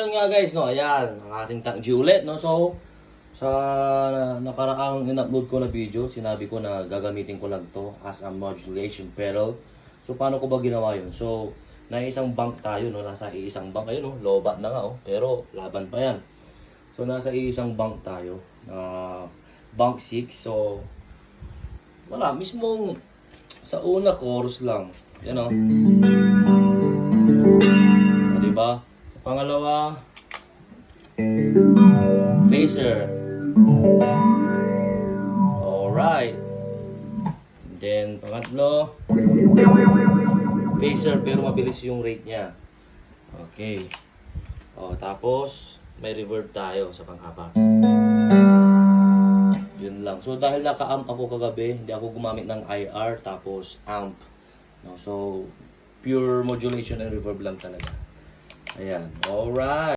ayun nga guys, no, ayan, ang ating tangji ulit, no. So, sa nakaraang in-upload ko na video, sinabi ko na gagamitin ko lang to as a modulation pedal. So, paano ko ba ginawa yun? So, isang bank tayo, no, nasa iisang bank, ayun, no, lobat na nga, oh, pero laban pa yan. So, nasa iisang bank tayo, bank 6, so, wala, mismong sa una, chorus lang, yan, oh. O, diba? Sa pangalawa, phaser. Alright. Then, pangatlo, phaser pero mabilis yung rate niya. Okay. O, tapos, may reverb tayo sa pang-apat. Yun lang. So, dahil naka-amp ako kagabi, hindi ako gumamit ng IR, tapos amp. No, so, pure modulation and reverb lang talaga. Ayan. Alright.